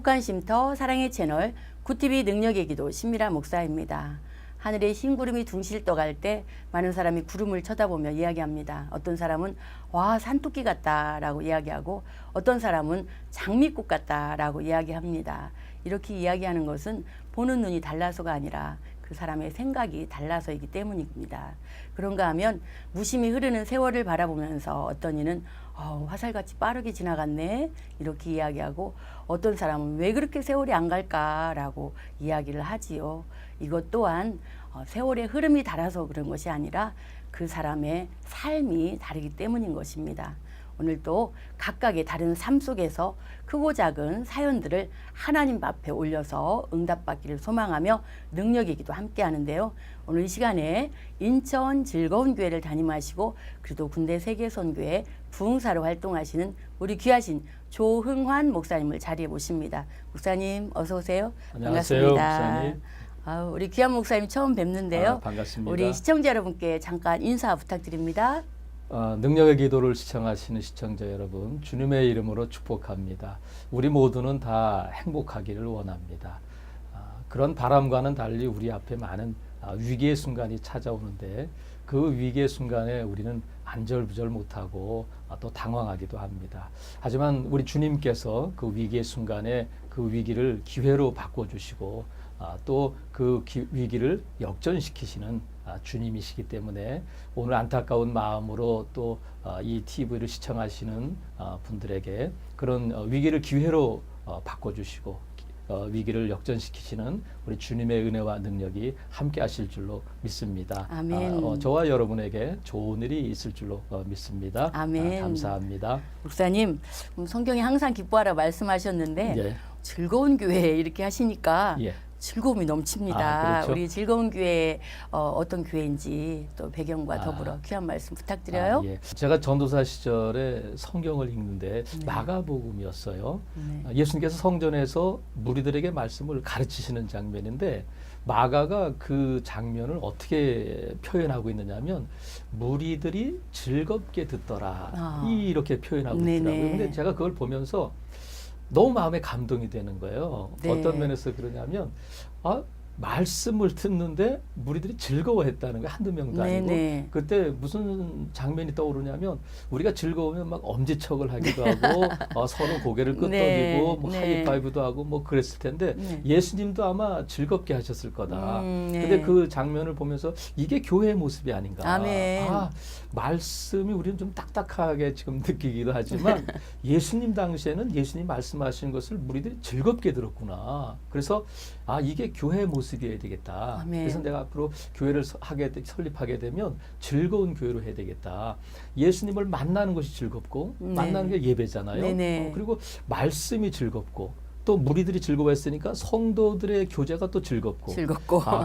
행복한 쉼터 사랑의 채널 굿TV 능력의 기도 신미라 목사입니다. 하늘에 흰 구름이 둥실 떠갈 때 많은 사람이 구름을 쳐다보며 이야기합니다. 어떤 사람은 와 산토끼 같다라고 이야기하고 어떤 사람은 장미꽃 같다라고 이야기합니다. 이렇게 이야기하는 것은 보는 눈이 달라서가 아니라 그 사람의 생각이 달라서이기 때문입니다. 그런가 하면 무심히 흐르는 세월을 바라보면서 어떤 이는 화살같이 빠르게 지나갔네 이렇게 이야기하고 어떤 사람은 왜 그렇게 세월이 안 갈까라고 이야기를 하지요. 이것 또한 세월의 흐름이 달라서 그런 것이 아니라 그 사람의 삶이 다르기 때문인 것입니다. 오늘도 각각의 다른 삶 속에서 크고 작은 사연들을 하나님 앞에 올려서 응답받기를 소망하며 능력의 기도 함께 하는데요. 오늘 이 시간에 인천 즐거운 교회를 담임하시고 그래도 군대 세계선교회 부흥사로 활동하시는 우리 귀하신 조흥환 목사님을 자리에 모십니다. 목사님 어서 오세요. 안녕하세요. 반갑습니다. 목사님. 우리 귀한 목사님 처음 뵙는데요. 반갑습니다. 우리 시청자 여러분께 잠깐 인사 부탁드립니다. 능력의 기도를 시청하시는 시청자 여러분, 주님의 이름으로 축복합니다. 우리 모두는 다 행복하기를 원합니다. 그런 바람과는 달리 우리 앞에 많은 위기의 순간이 찾아오는데 그 위기의 순간에 우리는 안절부절 못하고 또 당황하기도 합니다. 하지만 우리 주님께서 그 위기의 순간에 그 위기를 기회로 바꿔주시고 또 그 위기를 역전시키시는 주님이시기 때문에 오늘 안타까운 마음으로 또 이 TV를 시청하시는 분들에게 그런 위기를 기회로 바꿔주시고 위기를 역전시키시는 우리 주님의 은혜와 능력이 함께 하실 줄로 믿습니다. 아멘. 저와 여러분에게 좋은 일이 있을 줄로 믿습니다. 아멘. 감사합니다. 목사님, 성경에 항상 기뻐하라 말씀하셨는데 예. 즐거운 교회 이렇게 하시니까 예. 즐거움이 넘칩니다. 그렇죠? 우리 즐거운 교회 어떤 교회인지 또 배경과 더불어 귀한 말씀 부탁드려요. 예. 제가 전도사 시절에 성경을 읽는데 마가복음이었어요. 예수님께서 성전에서 무리들에게 말씀을 가르치시는 장면인데 마가가 그 장면을 어떻게 표현하고 있느냐면 무리들이 즐겁게 듣더라 이렇게 표현하고 있더라고요. 근데 제가 그걸 보면서 너무 마음에 감동이 되는 거예요. 네. 어떤 면에서 그러냐면 말씀을 듣는데 무리들이 즐거워했다는 거 한두 명도 아니고 네네. 그때 무슨 장면이 떠오르냐면 우리가 즐거우면 막 엄지척을 하기도 하고 서로 고개를 끄덕이고 네. 뭐 네. 하이파이브도 하고 뭐 그랬을 텐데 예수님도 아마 즐겁게 하셨을 거다. 네. 근데 그 장면을 보면서 이게 교회의 모습이 아닌가. 아멘. 말씀이 우리는 좀 딱딱하게 지금 느끼기도 하지만 예수님 당시에는 예수님 말씀하신 것을 무리들이 즐겁게 들었구나. 그래서 이게 교회의 모습이어야 되겠다. 아멘. 그래서 내가 앞으로 교회를 설립하게 되면 즐거운 교회로 해야 되겠다. 예수님을 만나는 것이 즐겁고 만나는 게 예배잖아요. 그리고 말씀이 즐겁고 또 무리들이 즐거워했으니까 성도들의 교제가 또 즐겁고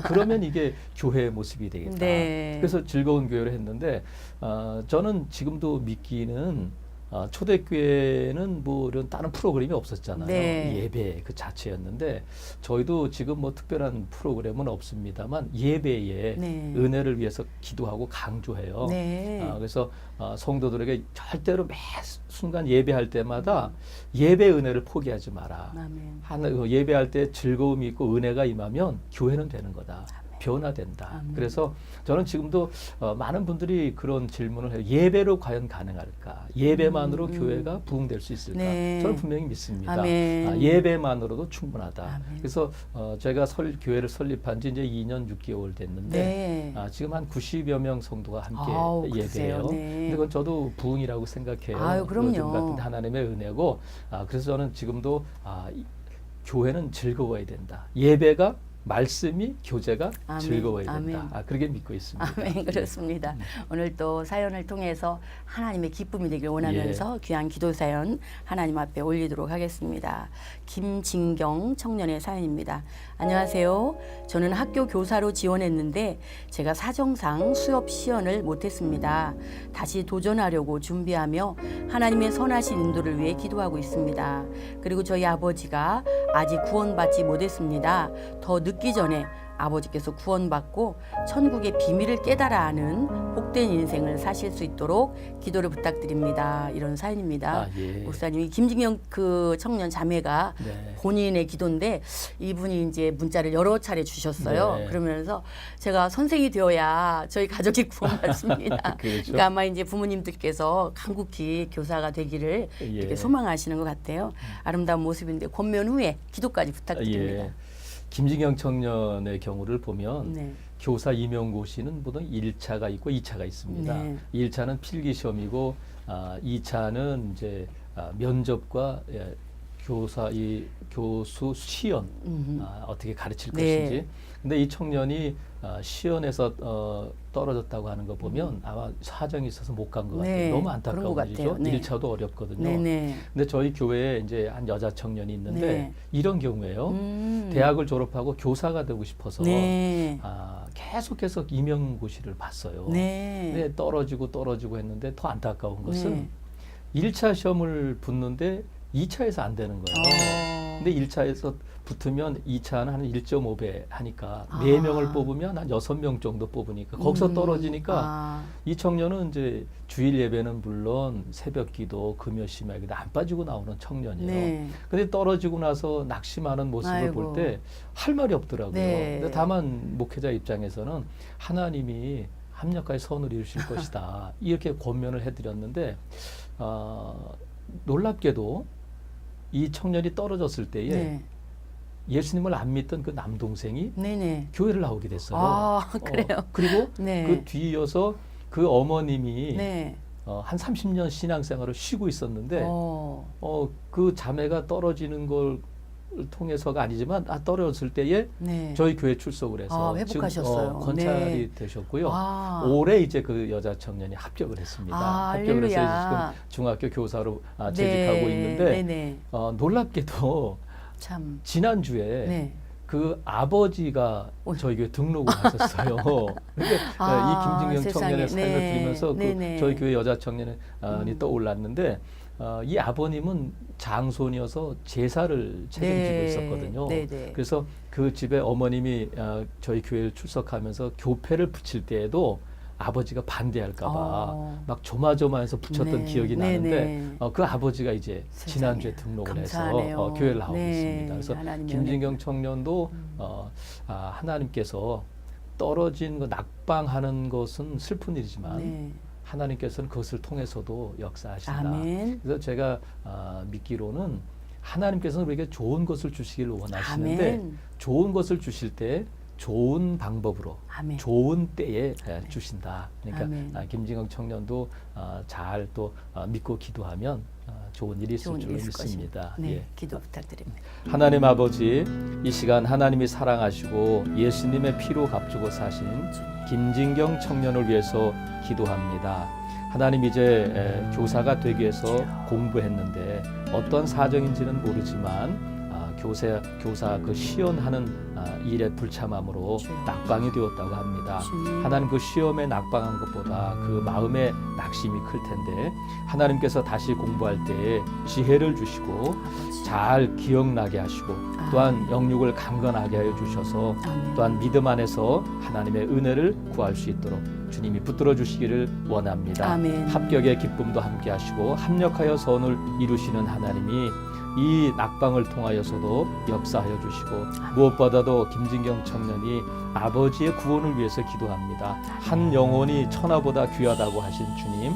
그러면 이게 교회의 모습이 되겠다. 그래서 즐거운 교회를 했는데 저는 지금도 믿기는 초대교회는 뭐 이런 다른 프로그램이 없었잖아요. 예배 그 자체였는데 저희도 지금 뭐 특별한 프로그램은 없습니다만 예배에 은혜를 위해서 기도하고 강조해요. 그래서 성도들에게 절대로 매 순간 예배할 때마다 예배 은혜를 포기하지 마라. 예배할 때 즐거움이 있고 은혜가 임하면 교회는 되는 거다. 변화된다. 그래서 저는 지금도 많은 분들이 그런 질문을 해요. 예배로 과연 가능할까? 예배만으로 교회가 부흥될 수 있을까? 저는 분명히 믿습니다. 예배만으로도 충분하다. 그래서 제가 교회를 설립한 지 이제 2년 6개월 됐는데 지금 한 90여 명 성도가 함께 예배해요. 근데 그건 저도 부흥이라고 생각해요. 요즘 같은 하나님의 은혜고 그래서 저는 지금도 교회는 즐거워야 된다. 예배가 말씀이 교제가 즐거워야 된다. 그렇게 믿고 있습니다. 아멘. 그렇습니다. 오늘 또 사연을 통해서 하나님의 기쁨이 되길 원하면서 귀한 기도 사연 하나님 앞에 올리도록 하겠습니다. 김진경 청년의 사연입니다. 안녕하세요. 저는 학교 교사로 지원했는데 제가 사정상 수업 시연을 못했습니다. 다시 도전하려고 준비하며 하나님의 선하신 인도를 위해 기도하고 있습니다. 그리고 저희 아버지가 아직 구원받지 못했습니다. 더 늦기 전에 아버지께서 구원받고 천국의 비밀을 깨달아 아는 복된 인생을 사실 수 있도록 기도를 부탁드립니다. 이런 사연입니다. 예. 목사님이 김진경 그 청년 자매가 네. 본인의 기도인데 이분이 이제 문자를 여러 차례 주셨어요. 네. 그러면서 제가 선생이 되어야 저희 가족이 구원받습니다. 그렇죠. 그러니까 아마 이제 부모님들께서 간곡히 교사가 되기를 예. 이렇게 소망하시는 것 같아요. 아름다운 모습인데 권면 후에 기도까지 부탁드립니다. 예. 김진경 청년의 경우를 보면 네. 교사 임용고시는 보통 1차가 있고 2차가 있습니다. 네. 1차는 필기 시험이고 2차는 이제 면접과 교수 시연 어떻게 가르칠 네. 것인지. 근데 이 청년이 시연에서 떨어졌다고 하는 거 보면 아마 사정이 있어서 못 간 것 네. 같아요. 너무 그런 안타까운 것 일이죠. 같아요. 네. 1차도 어렵거든요. 네네. 근데 저희 교회에 이제 한 여자 청년이 있는데 네. 이런 경우에요. 대학을 졸업하고 교사가 되고 싶어서 네. 계속해서 임용고시를 봤어요. 네. 근데 떨어지고 했는데 더 안타까운 것은 네. 1차 시험을 붙는데 2차에서 안 되는 거예요. 근데 1차에서 붙으면 2차는 한 1.5배 하니까 4명을 뽑으면 한 6명 정도 뽑으니까 거기서 떨어지니까 이 청년은 이제 주일 예배는 물론 새벽 기도, 금요 심야기도 안 빠지고 나오는 청년이에요. 네. 근데 떨어지고 나서 낙심하는 모습을 아이고. 볼 때 할 말이 없더라고요. 네. 근데 다만 목회자 입장에서는 하나님이 합력하여 선을 이루실 것이다. 이렇게 권면을 해드렸는데 놀랍게도 이 청년이 떨어졌을 때에 네. 예수님을 안 믿던 그 남동생이 네네. 교회를 나오게 됐어요. 아, 그래요? 그리고 네. 그 뒤이어서 그 어머님이 네. 한 30년 신앙생활을 쉬고 있었는데 어. 그 자매가 떨어지는 걸 통해서가 아니지만 떨어졌을 때에 네. 저희 교회 출석을 해서 회복하셨어요. 지금 권찰이 네. 되셨고요. 아. 올해 이제 그 여자 청년이 합격을 했습니다. 합격을 해서 할렐루야. 지금 중학교 교사로 네. 재직하고 있는데 네네. 놀랍게도 참. 지난주에 네. 그 아버지가 저희 교회 등록을 하셨어요. 그러니까 이 김진경 세상에. 청년의 삶을 네. 들으면서 네네. 저희 교회 여자 청년이 떠올랐는데 이 아버님은 장손이어서 제사를 책임지고 네. 있었거든요. 네네. 그래서 그 집에 어머님이 저희 교회를 출석하면서 교패를 붙일 때에도 아버지가 반대할까봐 막 조마조마해서 붙였던 네. 기억이 네네. 나는데 그 아버지가 이제 세상에. 지난주에 등록을 감사하네요. 해서 교회를 나오고 네. 있습니다. 그래서 하나님의 김진경 청년도 하나님께서 떨어진 거 낙방하는 것은 슬픈 일이지만 네. 하나님께서는 그것을 통해서도 역사하신다. 아멘. 그래서 제가 믿기로는 하나님께서는 우리에게 좋은 것을 주시기를 원하시는데 아멘. 좋은 것을 주실 때 좋은 방법으로 아멘. 좋은 때에 주신다. 아멘. 그러니까 김진경 청년도 잘 또 믿고 기도하면 좋은 일이 있을 좋은 줄로 일이 있을 믿습니다. 것입니다. 네. 예. 기도 부탁드립니다. 하나님 아버지, 이 시간 하나님이 사랑하시고 예수님의 피로 값주고 사신 김진경 청년을 위해서 기도합니다. 하나님 이제 교사가 되기 위해서 공부했는데 어떤 사정인지는 모르지만 교사 그 시연하는 일에 불참함으로 낙방이 되었다고 합니다. 하나님 그 시험에 낙방한 것보다 그 마음의 낙심이 클 텐데 하나님께서 다시 공부할 때에 지혜를 주시고 잘 기억나게 하시고 또한 영육을 강건하게 하여 주셔서 또한 믿음 안에서 하나님의 은혜를 구할 수 있도록 주님이 붙들어 주시기를 원합니다. 아멘. 합격의 기쁨도 함께 하시고 합력하여 선을 이루시는 하나님이 이 낙방을 통하여서도 역사하여 주시고 무엇보다도 김진경 청년이 아버지의 구원을 위해서 기도합니다. 한 영혼이 천하보다 귀하다고 하신 주님,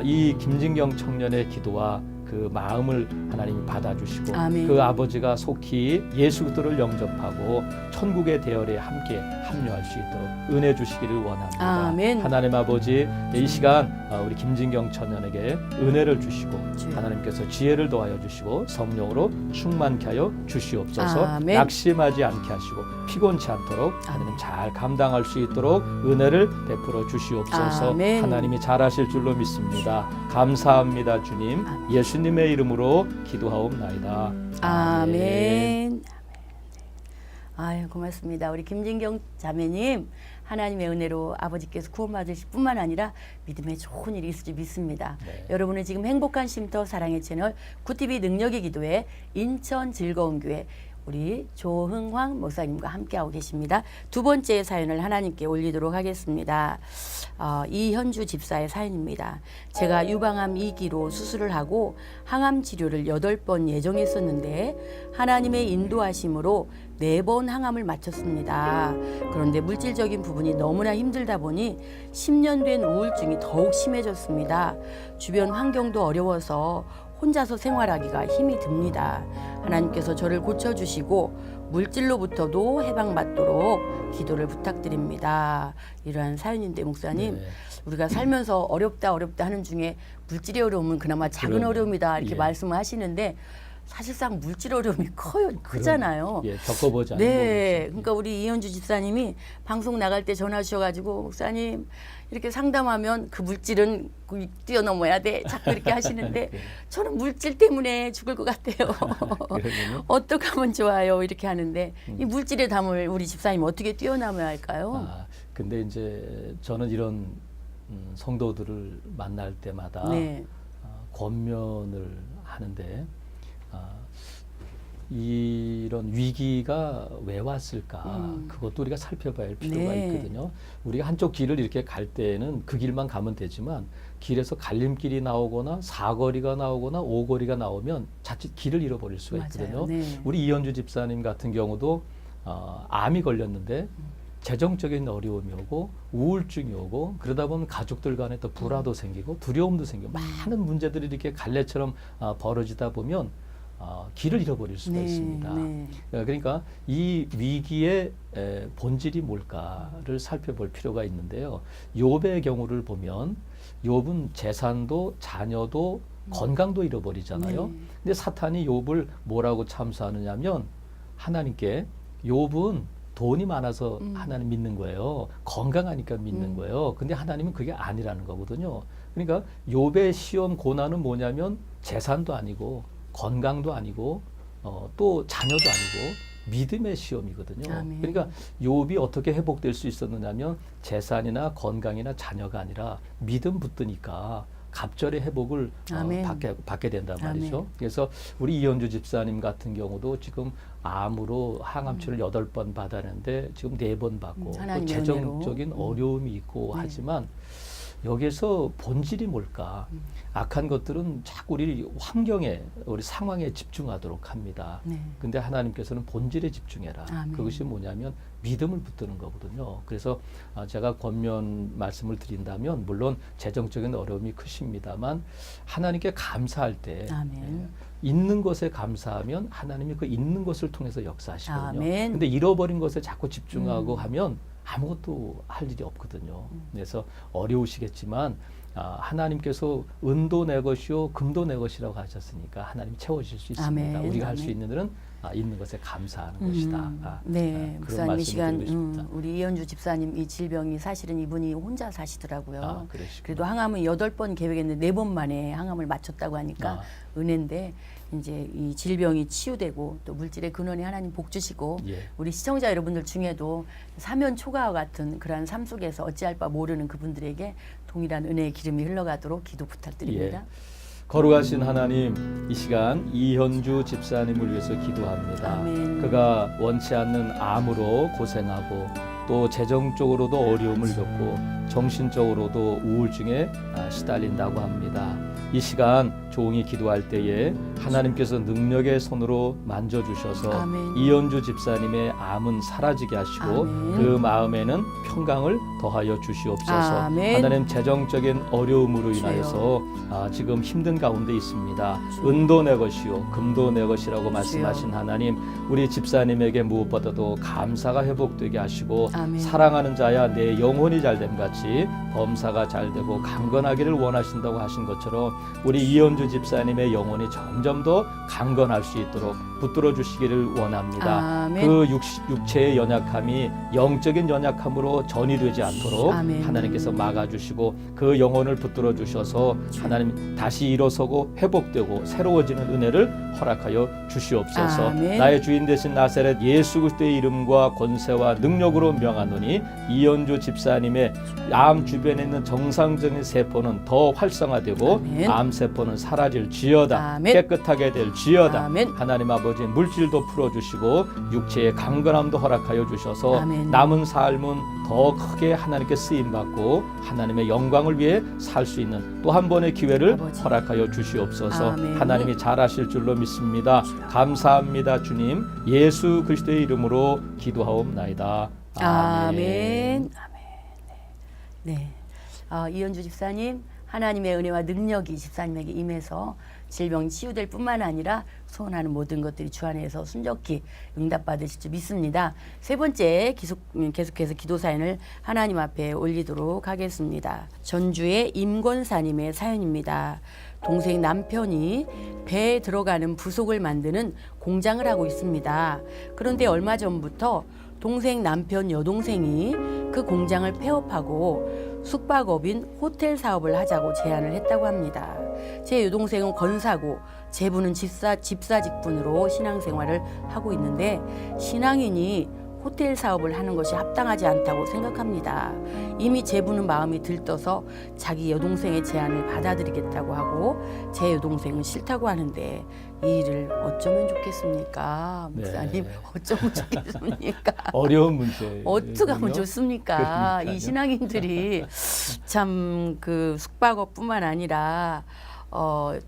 이 김진경 청년의 기도와 그 마음을 하나님이 받아주시고 아멘. 그 아버지가 속히 예수 그리스도를 영접하고 천국의 대열에 함께 합류할 수 있도록 은혜 주시기를 원합니다. 아멘. 하나님 아버지, 이 시간 우리 김진경 청년에게 은혜를 주시고 하나님께서 지혜를 더하여 주시고 성령으로 충만케 하여 주시옵소서. 아멘. 낙심하지 않게 하시고 피곤치 않도록 하나님 잘 감당할 수 있도록 은혜를 베풀어 주시옵소서. 아멘. 하나님이 잘하실 줄로 믿습니다. 감사합니다, 주님. 아멘. 예수님의 이름으로 기도하옵나이다. 아멘. 아유, 고맙습니다. 우리 김진경 자매님, 하나님의 은혜로 아버지께서 구원받으실 뿐만 아니라 믿음에 좋은 일이 있을 줄 믿습니다. 네. 여러분은 지금 행복한 쉼터 사랑의 채널 굿TV 능력의 기도회 인천 즐거운 교회 우리 조흥황 목사님과 함께하고 계십니다. 두 번째 사연을 하나님께 올리도록 하겠습니다. 이현주 집사의 사연입니다. 제가 유방암 2기로 수술을 하고 항암 치료를 8번 예정했었는데 하나님의 인도하심으로 4번 항암을 마쳤습니다. 그런데 물질적인 부분이 너무나 힘들다 보니 10년 된 우울증이 더욱 심해졌습니다. 주변 환경도 어려워서 혼자서 생활하기가 힘이 듭니다. 하나님께서 저를 고쳐주시고 물질로부터도 해방받도록 기도를 부탁드립니다. 이러한 사연인데 목사님, 네. 우리가 살면서 어렵다 하는 중에 물질의 어려움은 그나마 작은 어려움이다 이렇게 예. 말씀을 하시는데 사실상 물질 어려움이 크잖아요. 예, 겪어보지 않은 네, 모르죠. 그러니까 우리 이현주 집사님이 방송 나갈 때 전화 주셔가지고 목사님 이렇게 상담하면 그 물질은 뛰어넘어야 돼 자꾸 이렇게 하시는데 네. 저는 물질 때문에 죽을 것 같아요. 그러면요? 어떻게 하면 좋아요? 이렇게 하는데 이 물질의 담을 우리 집사님 어떻게 뛰어넘어야 할까요? 근데 이제 저는 이런 성도들을 만날 때마다 네. 권면을 하는데 이런 위기가 왜 왔을까? 그것도 우리가 살펴봐야 할 필요가 네. 있거든요. 우리가 한쪽 길을 이렇게 갈 때는 그 길만 가면 되지만 길에서 갈림길이 나오거나 사거리가 나오거나 오거리가 나오면 자칫 길을 잃어버릴 수가 맞아요. 있거든요. 네. 우리 이현주 집사님 같은 경우도 암이 걸렸는데 재정적인 어려움이 오고 우울증이 오고 그러다 보면 가족들 간에 또 불화도 생기고 두려움도 생기고 많은 문제들이 이렇게 갈래처럼 벌어지다 보면 길을 잃어버릴 수가 네, 있습니다. 네. 그러니까 이 위기의 본질이 뭘까를 살펴볼 필요가 있는데요. 욥의 경우를 보면 욥은 재산도 자녀도 건강도 잃어버리잖아요. 네. 근데 사탄이 욥을 뭐라고 참수하느냐면 하나님께 욥은 돈이 많아서 하나님 믿는 거예요. 건강하니까 믿는 거예요. 근데 하나님은 그게 아니라는 거거든요. 그러니까 욥의 시험 고난은 뭐냐면 재산도 아니고 건강도 아니고 또 자녀도 아니고 믿음의 시험이거든요. 아멘. 그러니까 욥이 어떻게 회복될 수 있었느냐면 재산이나 건강이나 자녀가 아니라 믿음 붙드니까 갑절의 회복을 아멘. 받게 된단 말이죠. 아멘. 그래서 우리 이현주 집사님 같은 경우도 지금 암으로 항암치를 8번 받았는데 지금 4번 받고 또 하나님의 재정적인 은혜로. 어려움이 있고 하지만 여기서 본질이 뭘까? 악한 것들은 자꾸 우리 환경에, 우리 상황에 집중하도록 합니다. 네. 근데 하나님께서는 본질에 집중해라. 아멘. 그것이 뭐냐면 믿음을 붙드는 거거든요. 그래서 제가 권면 말씀을 드린다면 물론 재정적인 어려움이 크십니다만 하나님께 감사할 때 아멘. 있는 것에 감사하면 하나님이 그 있는 것을 통해서 역사하시거든요. 아멘. 근데 잃어버린 것에 자꾸 집중하고 하면 아무것도 할 일이 없거든요. 그래서 어려우시겠지만 하나님께서 은도 내 것이요 금도 내 것이라고 하셨으니까 하나님 채워주실 수 있습니다. 아멘. 우리가 할 수 아멘. 있는 일은 있는 것에 감사하는 것이다. 네, 그런 목사님 이 말씀을 시간 드리고 싶다. 우리 이현주 집사님 이 질병이 사실은 이분이 혼자 사시더라고요. 그러시구나. 그래도 항암은 8번 계획했는데 4번 만에 항암을 마쳤다고 하니까 은혜인데 이제 이 질병이 치유되고 또 물질의 근원이 하나님 복 주시고 예. 우리 시청자 여러분들 중에도 사면 초가와 같은 그러한 삶 속에서 어찌할 바 모르는 그분들에게 동일한 은혜의 기름이 흘러가도록 기도 부탁드립니다. 거룩하신 하나님, 이 시간 이현주 집사님을 위해서 기도합니다. 아멘. 그가 원치 않는 암으로 고생하고 또 재정적으로도 어려움을 겪고 정신적으로도 우울증에 시달린다고 합니다. 이 시간 종이 기도할 때에 하나님께서 능력의 손으로 만져주셔서 아멘. 이현주 집사님의 암은 사라지게 하시고 아멘. 그 마음에는 평강을 더하여 주시옵소서. 아멘. 하나님 재정적인 어려움으로 인하여서 지금 힘든 가운데 있습니다. 은도 내 것이요 금도 내 것이라고 말씀하신 하나님, 우리 집사님에게 무엇보다도 감사가 회복되게 하시고 아멘. 사랑하는 자야 내 영혼이 잘됨 같이 범사가 잘되고 강건하기를 원하신다고 하신 것처럼 우리 이현주 집사님의 영혼이 점점 더 강건할 수 있도록 붙들어 주시기를 원합니다. 아멘. 그 육체의 연약함이 영적인 연약함으로 전이되지 않도록 아멘. 하나님께서 막아주시고 그 영혼을 붙들어 주셔서 하나님 다시 일어서고 회복되고 새로워지는 은혜를 허락하여 주시옵소서. 아멘. 나의 주인 되신 나사렛 예수 그리스도의 이름과 권세와 능력으로 명하노니 이현주 집사님의 암 주변에 있는 정상적인 세포는 더 활성화되고 아멘. 암 세포는 사라질지어다. 아멘. 깨끗하게 될지어다. 아멘. 하나님 아버지 물질도 풀어주시고 육체의 강건함도 허락하여 주셔서 아멘. 남은 삶은 더 크게 하나님께 쓰임받고 하나님의 영광을 위해 살 수 있는 또 한 번의 기회를 아버지. 허락하여 주시옵소서. 아멘. 하나님이 잘하실 줄로 믿습니다. 감사합니다. 주님 예수 그리스도의 이름으로 기도하옵나이다. 아멘. 아멘. 네. 이현주 집사님, 하나님의 은혜와 능력이 집사님에게 임해서 질병 치유될 뿐만 아니라 소원하는 모든 것들이 주 안에서 순적히 응답받으실 줄 믿습니다. 세 번째 계속해서 기도 사연을 하나님 앞에 올리도록 하겠습니다. 전주의 임권사님의 사연입니다. 동생 남편이 배에 들어가는 부속을 만드는 공장을 하고 있습니다. 그런데 얼마 전부터 동생 남편 여동생이 그 공장을 폐업하고 숙박업인 호텔 사업을 하자고 제안을 했다고 합니다. 제 여동생은 권사고 제부는 집사 직분으로 신앙생활을 하고 있는데 신앙인이 호텔 사업을 하는 것이 합당하지 않다고 생각합니다. 이미 제부는 마음이 들떠서 자기 여동생의 제안을 받아들이겠다고 하고 제 여동생은 싫다고 하는데 이 일을 어쩌면 좋겠습니까? 목사님, 네. 어쩌면 좋겠습니까? 어려운 문제. 어떻게 하면 좋습니까? 그러니까요. 이 신앙인들이 참 그 숙박업뿐만 아니라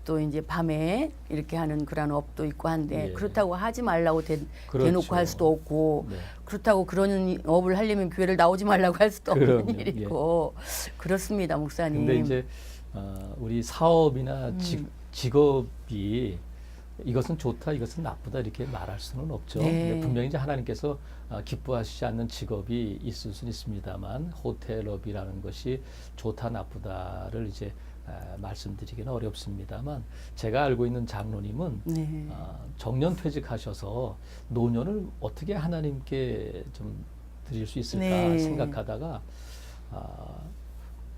또 이제 밤에 이렇게 하는 그런 업도 있고 한데 예. 그렇다고 하지 말라고 그렇죠. 대놓고 할 수도 없고 네. 그렇다고 그런 업을 하려면 교회를 나오지 말라고 할 수도 없는 그럼요. 일이고 그렇습니다, 목사님. 근데 이제 우리 사업이나 직업이 이것은 좋다, 이것은 나쁘다 이렇게 말할 수는 없죠. 네. 근데 분명히 이제 하나님께서 기뻐하시지 않는 직업이 있을 수는 있습니다만 호텔업이라는 것이 좋다, 나쁘다를 이제 말씀드리기는 어렵습니다만 제가 알고 있는 장로님은 네. 정년 퇴직하셔서 노년을 어떻게 하나님께 좀 드릴 수 있을까 네. 생각하다가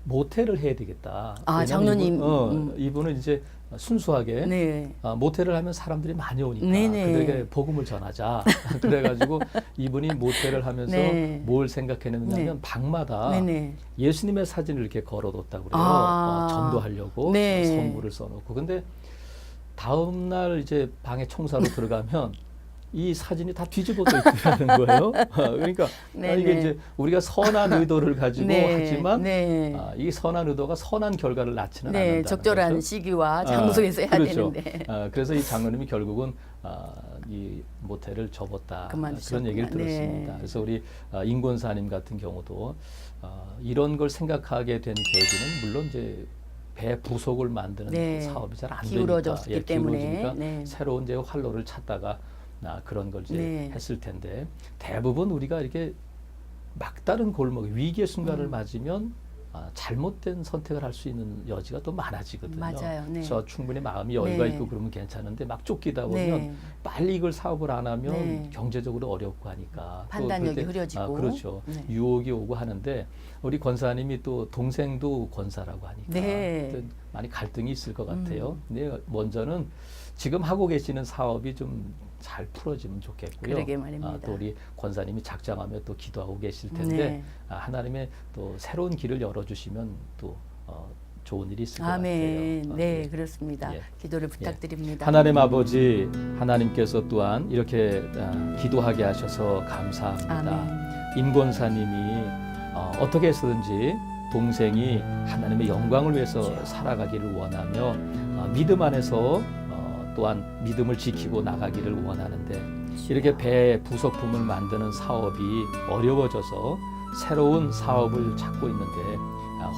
모텔을 해야 되겠다. 아, 왜냐하면 장로님. 이분은 이제 순수하게 네. 모텔을 하면 사람들이 많이 오니까 네네. 그들에게 복음을 전하자. 그래가지고 이분이 모텔을 하면서 네. 뭘 생각해냈냐면 네. 방마다 네네. 예수님의 사진을 이렇게 걸어뒀다고 그래요. 아. 전도하려고 네. 선물을 써놓고. 근데 다음 날 이제 방에 청소하러 들어가면 이 사진이 다 뒤집어져 있다는 거예요. 그러니까 이게 이제 우리가 선한 의도를 가지고 네. 하지만 네. 이 선한 의도가 선한 결과를 낳지는 네, 않는다는 적절한 거죠. 시기와 장소에서 해야 그렇죠. 되는데. 그래서 이 장로님이 결국은 이 모텔을 접었다. 그만두셨구나. 그런 얘기를 들었습니다. 네. 그래서 우리 임권사님 같은 경우도 이런 걸 생각하게 된 계기는 물론 이제 배 부속을 만드는 네. 사업이 잘 안 되니까 기울어졌기 때문에. 기울어지니까 네. 새로운 이제 활로를 찾다가 그런 걸 이제 네. 했을 텐데 대부분 우리가 이렇게 막다른 골목 위기의 순간을 맞으면 잘못된 선택을 할 수 있는 여지가 또 많아지거든요. 맞아요. 네. 그래서 충분히 마음이 여유가 네. 있고 그러면 괜찮은데 막 쫓기다 보면 네. 빨리 이걸 사업을 안 하면 네. 경제적으로 어렵고 하니까 또 판단력이 그럴 때, 흐려지고. 그렇죠. 네. 유혹이 오고 하는데 우리 권사님이 또 동생도 권사라고 하니까 네. 많이 갈등이 있을 것 같아요. 근데 먼저는 지금 하고 계시는 사업이 좀 잘 풀어지면 좋겠고요. 그러게 말입니다. 또 우리 권사님이 작정하며 또 기도하고 계실 텐데 네. 하나님의 또 새로운 길을 열어주시면 또 좋은 일이 있을 것 아멘. 같아요. 네, 예. 그렇습니다. 예. 기도를 부탁드립니다. 하나님 아버지, 하나님께서 또한 이렇게 기도하게 하셔서 감사합니다. 아멘. 임권사님이 어떻게 해서든지 동생이 하나님의 영광을 위해서 살아가기를 원하며 믿음 안에서 또한 믿음을 지키고 나가기를 원하는데 이렇게 배 부속품을 만드는 사업이 어려워져서 새로운 사업을 찾고 있는데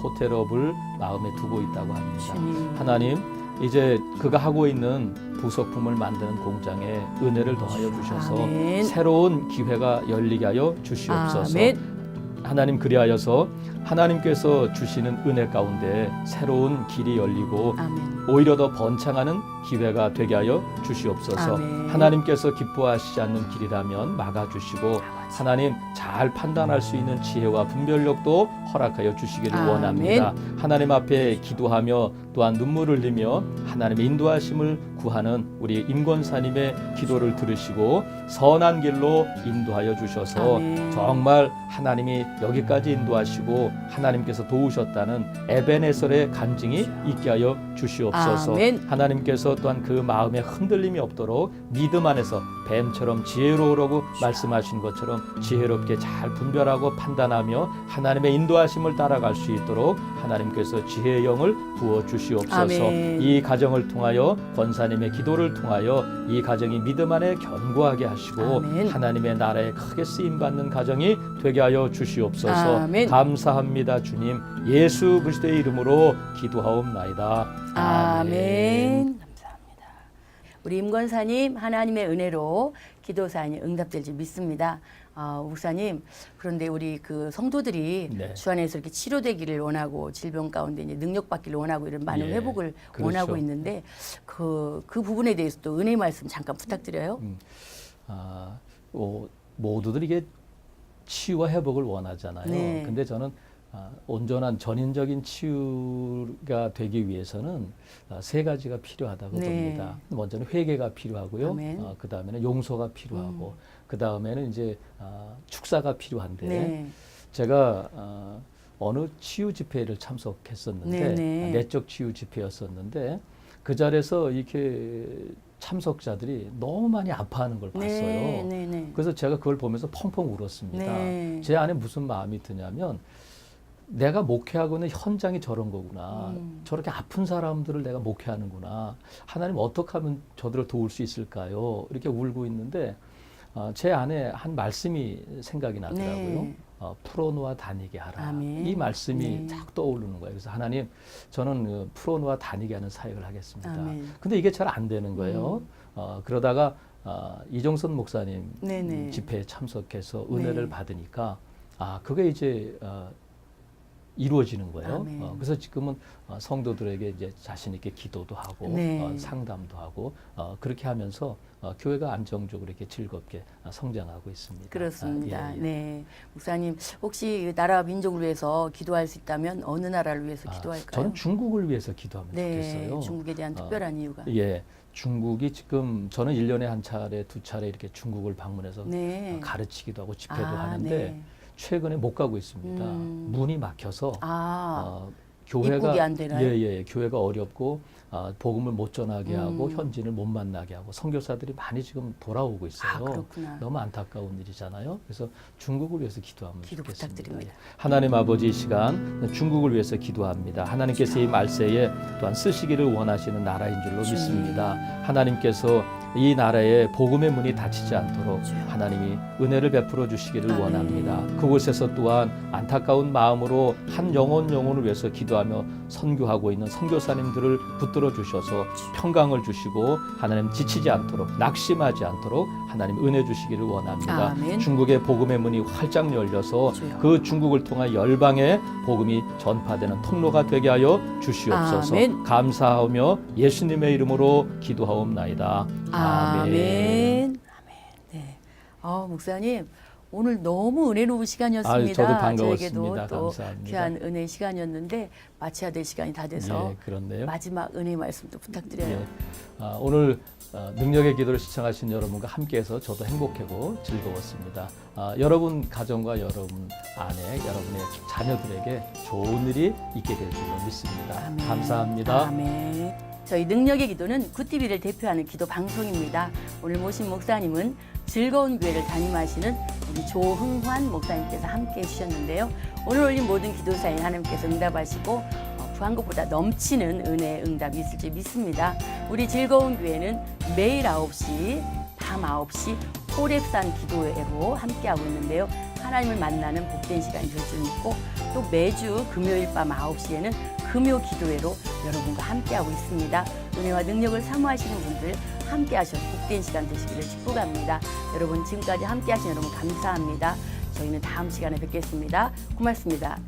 호텔업을 마음에 두고 있다고 합니다. 주님. 하나님, 이제 그가 하고 있는 부속품을 만드는 공장에 은혜를 더하여 주셔서 아멘. 새로운 기회가 열리게 하여 주시옵소서. 아멘. 하나님 그리하여서 하나님께서 주시는 은혜 가운데 새로운 길이 열리고 아멘. 오히려 더 번창하는 기회가 되게 하여 주시옵소서. 아멘. 하나님께서 기뻐하시지 않는 길이라면 막아주시고 하나님 잘 판단할 수 있는 지혜와 분별력도 허락하여 주시기를 아멘. 원합니다. 하나님 앞에 기도하며 또한 눈물을 흘리며 하나님의 인도하심을 구하는 우리 임권사님의 기도를 들으시고 선한 길로 인도하여 주셔서 아멘. 정말 하나님이 여기까지 인도하시고 하나님께서 도우셨다는 에베네셀의 간증이 있게 하여 주시옵소서. 아멘. 하나님께서 또한 그 마음에 흔들림이 없도록 믿음 안에서 뱀처럼 지혜로우라고 말씀하신 것처럼 지혜롭게 잘 분별하고 판단하며 하나님의 인도하심을 따라갈 수 있도록 하나님께서 지혜의 영을 부어 주시옵소서. 아멘. 이 가정을 통하여 권사님의 기도를 통하여 이 가정이 믿음 안에 견고하게 하시고 아멘. 하나님의 나라에 크게 쓰임 받는 가정이 되게 하여 주시옵소서. 아멘. 감사합니다. 주님 예수 그리스도의 이름으로 기도하옵나이다. 아멘. 감사합니다. 우리 임권사님 하나님의 은혜로 기도 사연이 응답될 줄 믿습니다. 목사님, 그런데 우리 그 성도들이 네. 주 안에서 이렇게 치료되기를 원하고 질병 가운데 이제 능력받기를 원하고 이런 많은 예, 회복을 그렇죠. 원하고 있는데 그 부분에 대해서 또 은혜의 말씀 잠깐 부탁드려요. 모두들 이게 치유와 회복을 원하잖아요. 네. 근데 저는 온전한 전인적인 치유가 되기 위해서는 세 가지가 필요하다고 네. 봅니다. 먼저는 회개가 필요하고요. 아멘. 그 다음에는 용서가 필요하고, 그 다음에는 이제 축사가 필요한데, 네. 제가 어느 치유 집회를 참석했었는데, 네네. 내적 치유 집회였었는데, 그 자리에서 이렇게 참석자들이 너무 많이 아파하는 걸 봤어요. 네, 네, 네. 그래서 제가 그걸 보면서 펑펑 울었습니다. 네. 제 안에 무슨 마음이 드냐면, 내가 목회하고 있는 현장이 저런 거구나. 저렇게 아픈 사람들을 내가 목회하는구나. 하나님 어떻게 하면 저들을 도울 수 있을까요? 이렇게 울고 있는데 제 안에 한 말씀이 생각이 나더라고요. 네. 풀어놓아 다니게 하라. 아멘. 이 말씀이 네. 딱 떠오르는 거예요. 그래서 하나님, 저는 풀어놓아 다니게 하는 사역을 하겠습니다. 아멘. 근데 이게 잘 안 되는 거예요. 그러다가 이종선 목사님 네네. 집회에 참석해서 은혜를 네. 받으니까 그게 이제 이루어지는 거예요. 아멘. 그래서 지금은 성도들에게 이제 자신 있게 기도도 하고 네. 상담도 하고 그렇게 하면서 교회가 안정적으로 이렇게 즐겁게 성장하고 있습니다. 그렇습니다. 예, 예. 네, 목사님 혹시 나라 민족을 위해서 기도할 수 있다면 어느 나라를 위해서 기도할까요? 저는 중국을 위해서 기도하면 네, 좋겠어요. 중국에 대한 특별한 이유가. 예, 중국이 지금 저는 1년에 한 차례, 두 차례 이렇게 중국을 방문해서 네. 가르치기도 하고 집회도 하는데 네. 최근에 못 가고 있습니다. 문이 막혀서 교회가 입국이 안 되나요? 예, 교회가 어렵고 복음을 못 전하게 하고 현지인을 못 만나게 하고 선교사들이 많이 지금 돌아오고 있어요. 그렇구나. 너무 안타까운 일이잖아요. 그래서 중국을 위해서 기도하면 기도 좋겠습니다. 부탁드립니다. 하나님 아버지, 이 시간 중국을 위해서 기도합니다. 하나님께서 이 말세에 또한 쓰시기를 원하시는 나라인 줄로 믿습니다. 하나님께서 이 나라에 복음의 문이 닫히지 않도록 하나님이 은혜를 베풀어 주시기를 아멘. 원합니다. 그곳에서 또한 안타까운 마음으로 한 영혼을 위해서 기도하며 선교하고 있는 선교사님들을 붙들어 주셔서 평강을 주시고 하나님 지치지 않도록, 낙심하지 않도록 하나님 은혜 주시기를 원합니다. 아멘. 중국의 복음의 문이 활짝 열려서 주여. 그 중국을 통한 열방의 복음이 전파되는 통로가 되게 하여 주시옵소서. 아멘. 감사하며 예수님의 이름으로 기도하옵나이다. 아멘. 네. 목사님 오늘 너무 은혜로운 시간이었습니다. 저도 반가웠습니다. 저에게도 또 감사합니다. 귀한 은혜의 시간이었는데 마쳐야 될 시간이 다 돼서 예, 그렇네요. 마지막 은혜의 말씀도 부탁드려요. 예. 오늘 능력의 기도를 시청하신 여러분과 함께해서 저도 행복하고 즐거웠습니다. 여러분 가정과 여러분 아내, 여러분의 자녀들에게 좋은 일이 있게 될 줄로 믿습니다. 아멘. 감사합니다. 아멘. 저희 능력의 기도는 굿TV를 대표하는 기도 방송입니다. 오늘 모신 목사님은 즐거운 교회를 담임하시는 우리 조흥환 목사님께서 함께해 주셨는데요. 오늘 올린 모든 기도 사연 하나님께서 응답하시고 구한 것보다 넘치는 은혜의 응답이 있을 줄 믿습니다. 우리 즐거운 교회는 매일 9시, 밤 9시 호렙산 기도회로 함께하고 있는데요. 하나님을 만나는 복된 시간이 될 줄 믿고 또 매주 금요일 밤 9시에는 금요 기도회로 여러분과 함께하고 있습니다. 은혜와 능력을 사모하시는 분들 함께하셔서 복된 시간 되시기를 축복합니다. 여러분 지금까지 함께하신 여러분 감사합니다. 저희는 다음 시간에 뵙겠습니다. 고맙습니다.